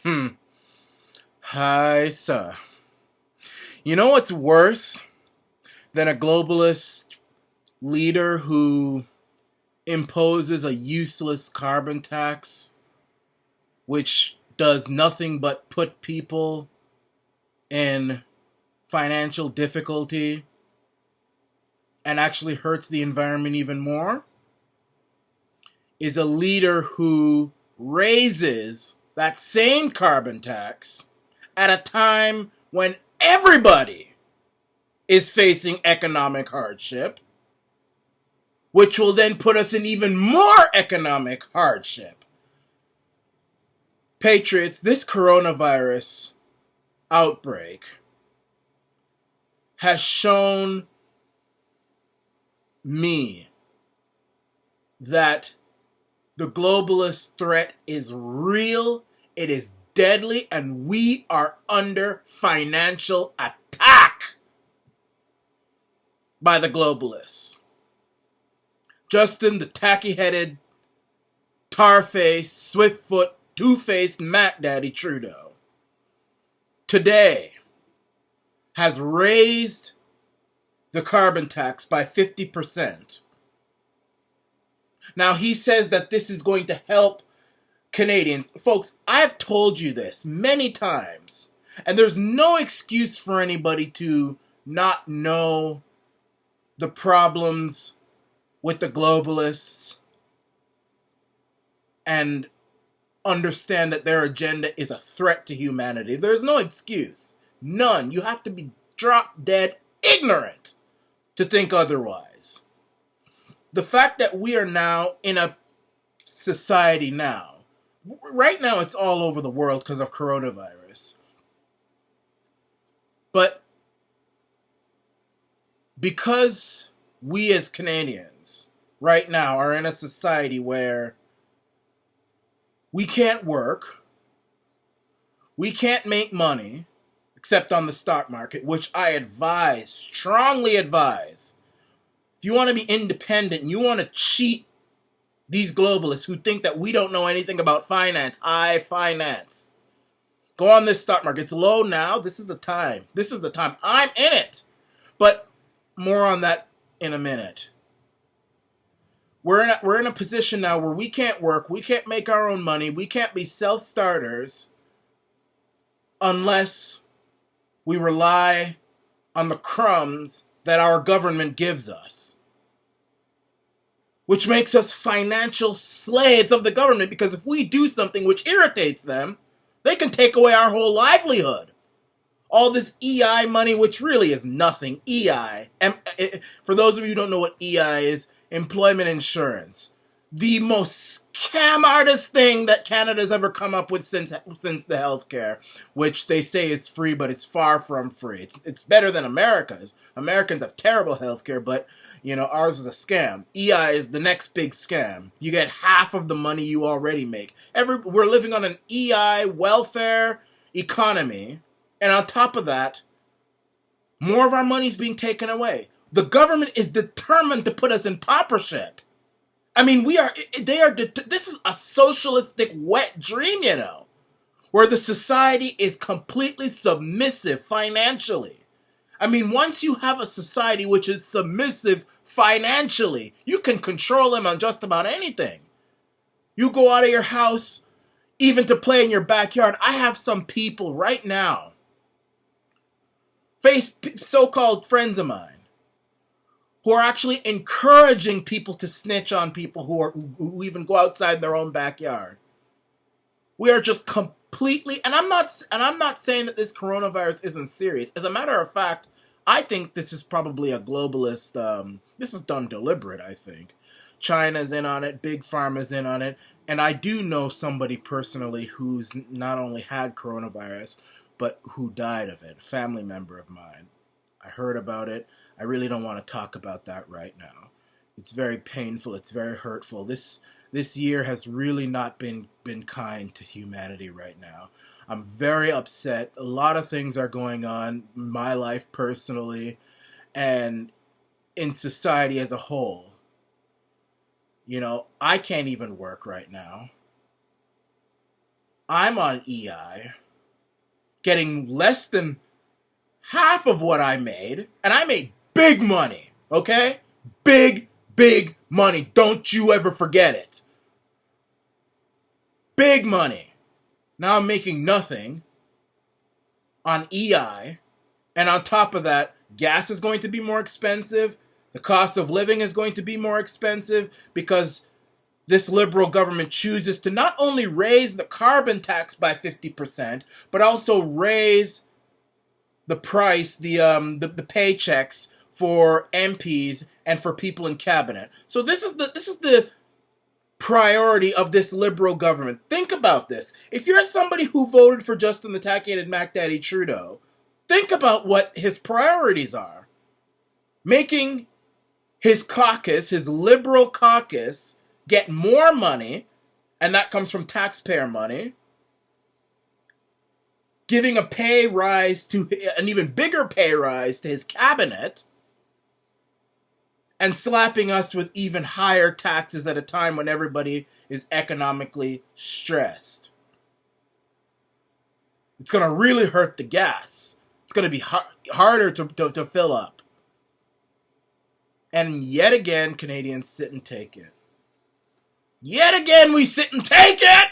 Hmm. Hi, sir. You know what's worse than a globalist leader who imposes a useless carbon tax, which does nothing but put people in financial difficulty and actually hurts the environment even more? Is a leader who raises that same carbon tax at a time when everybody is facing economic hardship, which will then put us in even more economic hardship. Patriots, this coronavirus outbreak has shown me that the globalist threat is real, it is deadly, and we are under financial attack by the globalists. Justin, the tacky-headed, tar-faced, swift-foot, two-faced Mac Daddy Trudeau, today has raised the carbon tax by 50%. Now, he says that this is going to help Canadians. Folks, I've told you this many times, and there's no excuse for anybody to not know the problems with the globalists and understand that their agenda is a threat to humanity. There's no excuse. None. You have to be drop dead ignorant to think otherwise. The fact that we are now in a society now, right now it's all over the world because of coronavirus, but because we as Canadians right now are in a society where we can't work, we can't make money, except on the stock market, which I advise, strongly advise. If you want to be independent and you want to cheat these globalists who think that we don't know anything about finance, I finance. Go on this stock market. It's low now. This is the time. This is the time. I'm in it. But more on that in a minute. We're in a position now where we can't work, we can't make our own money, we can't be self-starters unless we rely on the crumbs that our government gives us. Which makes us financial slaves of the government, because if we do something which irritates them, they can take away our whole livelihood. All this EI money, which really is nothing. EI, for those of you who don't know what EI is, employment insurance. The most scam artist thing that Canada's ever come up with since the healthcare, which they say is free, but it's far from free. It's better than America's. Americans have terrible healthcare, but ours is a scam. EI is the next big scam. You get half of the money you already make. We're living on an EI welfare economy, and on top of that, more of our money's being taken away. The government is determined to put us in paupership. I mean, this is a socialistic wet dream, where the society is completely submissive financially. I mean, once you have a society which is submissive financially, you can control them on just about anything. You go out of your house, even to play in your backyard. I have some people right now, so-called friends of mine, who are actually encouraging people to snitch on people who even go outside their own backyard. We are just completely, and I'm not saying that this coronavirus isn't serious. As a matter of fact, I think this is probably a globalist. This is done deliberate, I think. China's in on it, Big Pharma's in on it, and I do know somebody personally who's not only had coronavirus, but who died of it. A family member of mine. I heard about it. I really don't want to talk about that right now. It's very painful. It's very hurtful. This year has really not been kind to humanity right now. I'm very upset. A lot of things are going on in my life personally and in society as a whole. I can't even work right now. I'm on EI, getting less than half of what I made, and I made big money, okay? Big, big money. Don't you ever forget it. Big money. Now I'm making nothing on EI, and on top of that, gas is going to be more expensive. The cost of living is going to be more expensive because this liberal government chooses to not only raise the carbon tax by 50%, but also raise the price, the paychecks for MPs and for people in cabinet. So this is the priority of this liberal government. Think about this. If you're somebody who voted for Justin the Tack-Hated Mac Daddy Trudeau, think about what his priorities are. Making his caucus, his liberal caucus, get more money, and that comes from taxpayer money. Giving a pay rise to an even bigger pay rise to his cabinet, and slapping us with even higher taxes at a time when everybody is economically stressed. It's going to really hurt the gas. It's going to be harder to fill up. And yet again, Canadians sit and take it. Yet again, we sit and take it!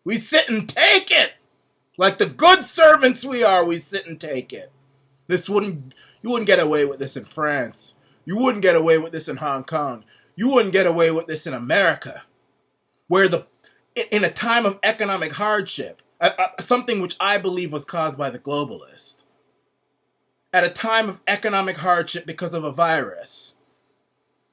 We sit and take it! Like the good servants we are, we sit and take it. You wouldn't get away with this in France. You wouldn't get away with this in Hong Kong. You wouldn't get away with this in America, where in a time of economic hardship, something which I believe was caused by the globalists, at a time of economic hardship because of a virus,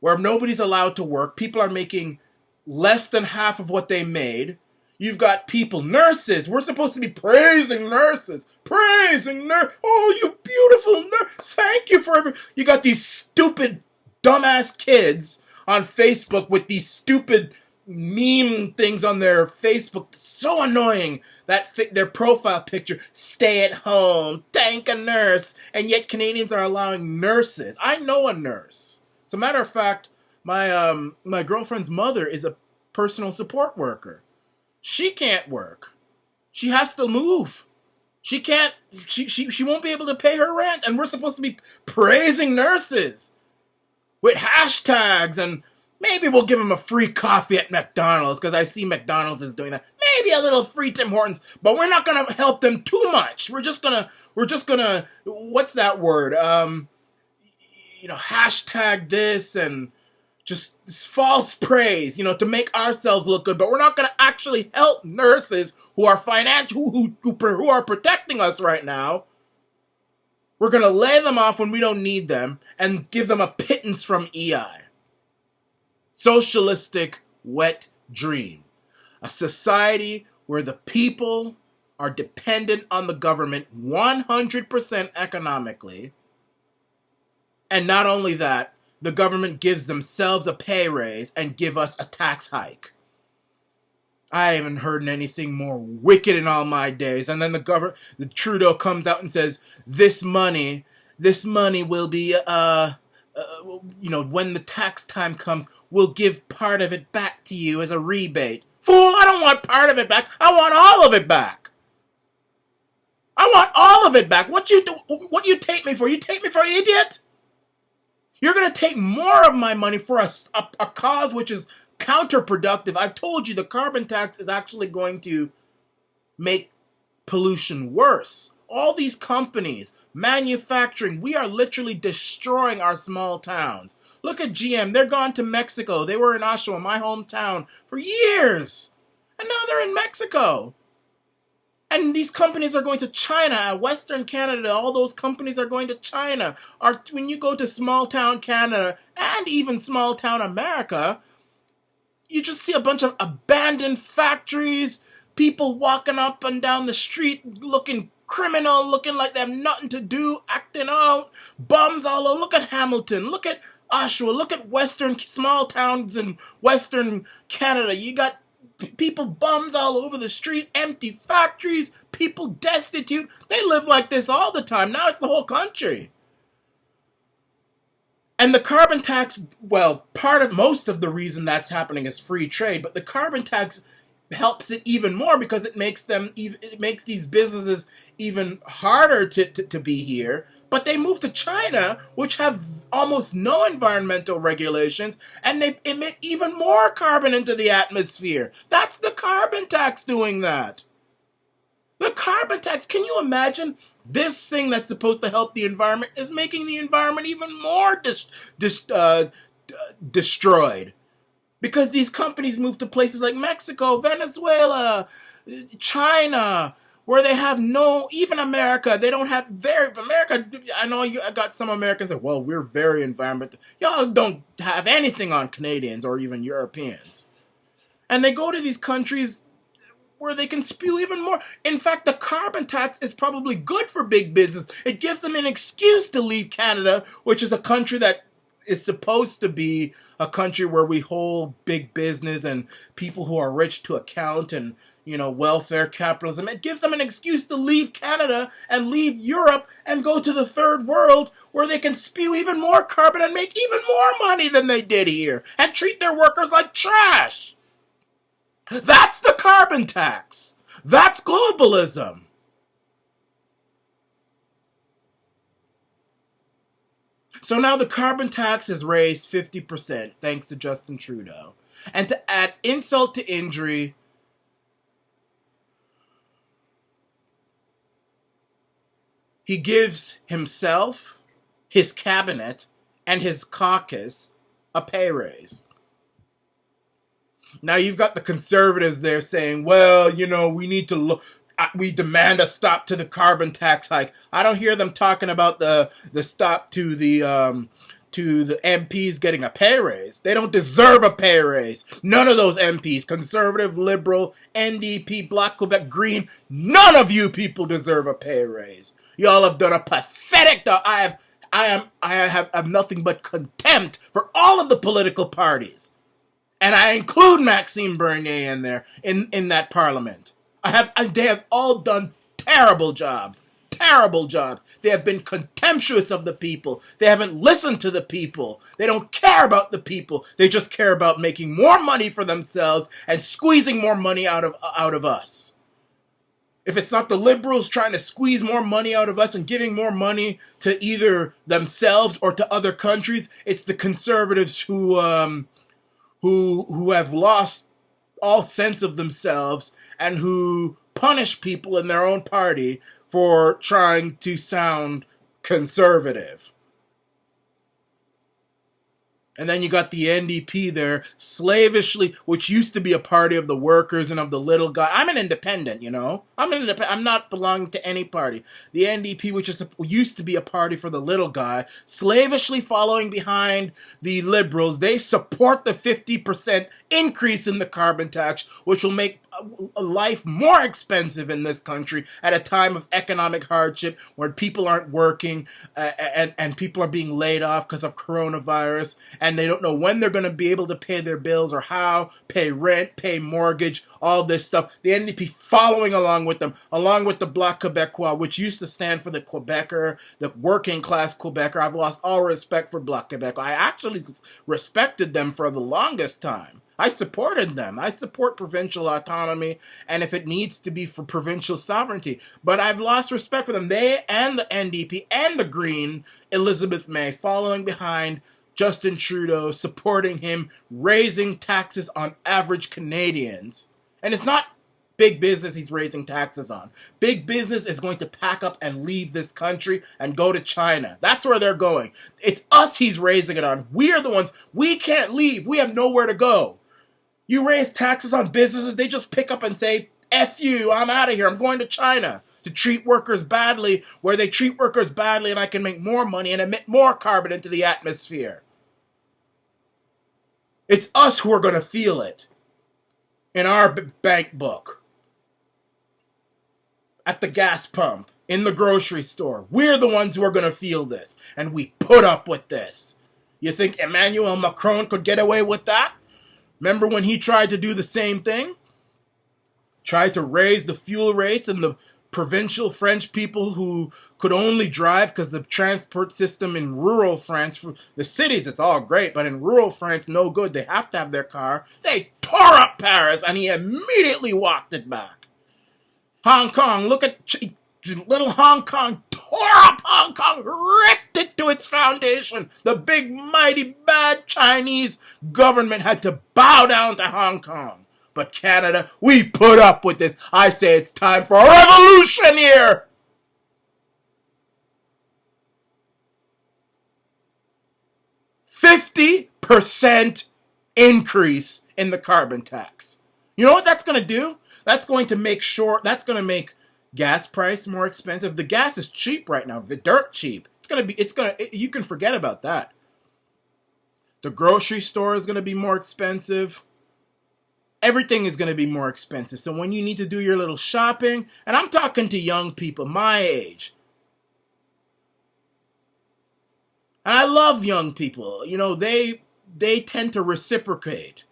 where nobody's allowed to work, people are making less than half of what they made. You've got people, nurses. We're supposed to be praising nurses. Praising nurses. Oh, you beautiful nurse. Thank you for everything. You got these stupid, dumbass kids on Facebook with these stupid meme things on their Facebook. So annoying. Their profile picture, stay at home, thank a nurse. And yet Canadians are allowing nurses. I know a nurse. As a matter of fact, my girlfriend's mother is a personal support worker. She can't work. She has to move. She can't, she won't be able to pay her rent. And we're supposed to be praising nurses with hashtags, and maybe we'll give them a free coffee at McDonald's, because I see McDonald's is doing that. Maybe a little free Tim Hortons, but we're not going to help them too much. We're just gonna, what's that word? Hashtag this and just this false praise, to make ourselves look good. But we're not going to actually help nurses who are who are protecting us right now. We're going to lay them off when we don't need them and give them a pittance from EI. Socialistic wet dream. A society where the people are dependent on the government 100% economically. And not only that, the government gives themselves a pay raise and give us a tax hike. I haven't heard anything more wicked in all my days. And then the Trudeau comes out and says, this money will be, when the tax time comes, we'll give part of it back to you as a rebate. Fool, I don't want part of it back. I want all of it back. I want all of it back. What you take me for? You take me for an idiot? You're going to take more of my money for a cause which is counterproductive. I've told you the carbon tax is actually going to make pollution worse. All these companies, manufacturing, we are literally destroying our small towns. Look at GM. They're gone to Mexico. They were in Oshawa, my hometown, for years. And now they're in Mexico. And these companies are going to China, Western Canada, all those companies are going to China. When you go to small town Canada and even small town America, you just see a bunch of abandoned factories, people walking up and down the street looking criminal, looking like they have nothing to do, acting out, bums all over. Look at Hamilton, look at Oshawa, look at western small towns in Western Canada. You got people bums all over the street, empty factories, people destitute. They live like this all the time. Now it's the whole country. And the carbon tax, well, most of the reason that's happening is free trade, but the carbon tax helps it even more because it makes these businesses even harder to be here. But they move to China, which have almost no environmental regulations, and they emit even more carbon into the atmosphere. That's the carbon tax doing that. The carbon tax, can you imagine? This thing that's supposed to help the environment is making the environment even more destroyed. Because these companies move to places like Mexico, Venezuela, China, where they have no, even America, they don't have America, I know I got some Americans that, well, we're very environmental. Y'all don't have anything on Canadians or even Europeans. And they go to these countries where they can spew even more. In fact, the carbon tax is probably good for big business. It gives them an excuse to leave Canada, which is a country that is supposed to be a country where we hold big business and people who are rich to account and, welfare capitalism. It gives them an excuse to leave Canada and leave Europe and go to the third world where they can spew even more carbon and make even more money than they did here and treat their workers like trash. That's the carbon tax. That's globalism. So now the carbon tax is raised 50% thanks to Justin Trudeau. And to add insult to injury, he gives himself, his cabinet, and his caucus a pay raise. Now you've got the conservatives there saying, well, we need to look, we demand a stop to the carbon tax hike. I don't hear them talking about the stop to the MPs getting a pay raise. They don't deserve a pay raise. None of those MPs, conservative, liberal, NDP, Black Quebec, Green, none of you people deserve a pay raise. Y'all have done a pathetic job. I have nothing but contempt for all of the political parties. And I include Maxime Bernier in there, in that parliament. They have all done terrible jobs. Terrible jobs. They have been contemptuous of the people. They haven't listened to the people. They don't care about the people. They just care about making more money for themselves and squeezing more money out of us. If it's not the liberals trying to squeeze more money out of us and giving more money to either themselves or to other countries, it's the conservatives who have lost all sense of themselves and who punish people in their own party for trying to sound conservative. And then you got the NDP there, slavishly, which used to be a party of the workers and of the little guy. I'm an independent, I'm not belonging to any party. The NDP, which used to be a party for the little guy, slavishly following behind the liberals. They support the 50% increase in the carbon tax, which will make life more expensive in this country at a time of economic hardship where people aren't working and people are being laid off because of coronavirus, and they don't know when they're going to be able to pay their bills or how, pay rent, pay mortgage, all this stuff. The NDP following along with them, along with the Bloc Québécois, which used to stand for the Quebecer, the working class Quebecer. I've lost all respect for Bloc Québécois. I actually respected them for the longest time. I supported them. I support provincial autonomy, and if it needs to be for provincial sovereignty. But I've lost respect for them. They and the NDP and the Green, Elizabeth May, following behind Justin Trudeau, supporting him, raising taxes on average Canadians. And it's not big business he's raising taxes on. Big business is going to pack up and leave this country and go to China. That's where they're going. It's us he's raising it on. We are the ones. We can't leave. We have nowhere to go. You raise taxes on businesses, they just pick up and say, F you, I'm out of here, I'm going to China to treat workers badly, where they treat workers badly and I can make more money and emit more carbon into the atmosphere. It's us who are going to feel it in our bank book, at the gas pump, in the grocery store. We're the ones who are going to feel this, and we put up with this. You think Emmanuel Macron could get away with that? Remember when he tried to do the same thing? Tried to raise the fuel rates and the provincial French people who could only drive because the transport system in rural France, for the cities, it's all great, but in rural France, no good. They have to have their car. They tore up Paris, and he immediately walked it back. Hong Kong, look at little Hong Kong, tore up Hong Kong, ripped it to its foundation. The big, mighty, bad Chinese government had to bow down to Hong Kong. But Canada, we put up with this. I say it's time for a revolution here. %50 increase in the carbon tax. You know what that's going to do? That's going to make gas price more expensive. The gas is cheap right now. The dirt cheap. You can forget about that. The grocery store is going to be more expensive. Everything is going to be more expensive. So when you need to do your little shopping, and I'm talking to young people my age. And I love young people. You know, they tend to reciprocate,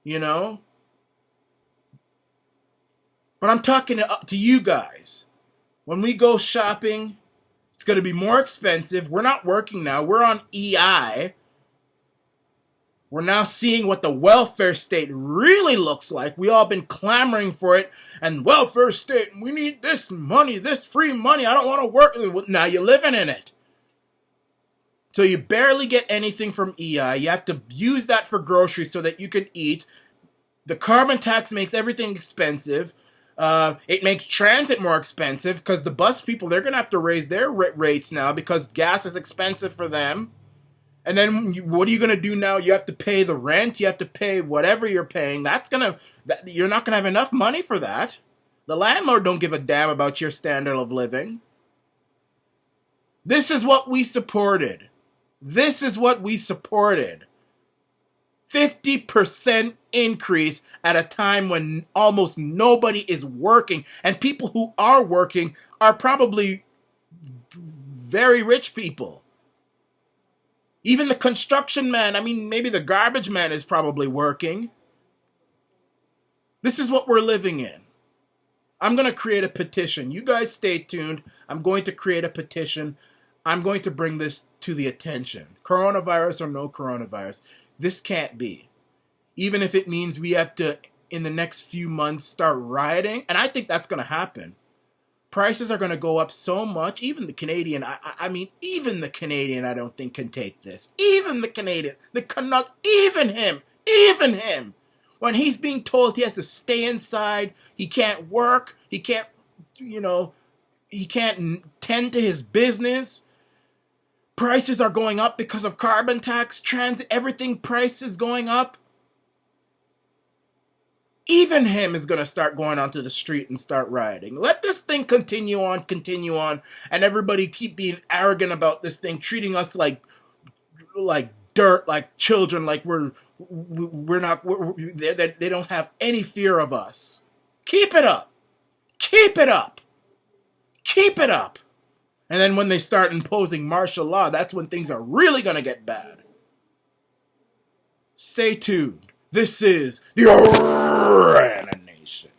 you know. But I'm talking to you guys. When we go shopping, it's going to be more expensive. We're not working now. We're on EI. We're now seeing what the welfare state really looks like. We all been clamoring for it. And welfare state, we need this money, this free money. I don't want to work. Now you're living in it. So you barely get anything from EI. You have to use that for groceries so that you can eat. The carbon tax makes everything expensive. It makes transit more expensive because the bus people, they're going to have to raise their rates now because gas is expensive for them. And then what are you going to do now? You have to pay the rent. You have to pay whatever you're paying. You're not going to have enough money for that. The landlord don't give a damn about your standard of living. This is what we supported. 50% increase at a time when almost nobody is working. And people who are working are probably very rich people. Even the construction man, maybe the garbage man is probably working. This is what we're living in. I'm going to create a petition. You guys stay tuned. I'm going to create a petition. I'm going to bring this to the attention. Coronavirus or no coronavirus, this can't be. Even if it means we have to, in the next few months, start rioting. And I think that's going to happen. Prices are going to go up so much. Even the Canadian, even the Canadian, I don't think can take this. Even the Canadian, the Canuck, even him. When he's being told he has to stay inside, he can't work, he can't tend to his business. Prices are going up because of carbon tax, transit, everything price is going up. Even him is going to start going onto the street and start rioting. Let this thing continue on, and everybody keep being arrogant about this thing, treating us like dirt, like children, like they don't have any fear of us. Keep it up. And then when they start imposing martial law, that's when things are really going to get bad. Stay tuned. This is the Orion Nation.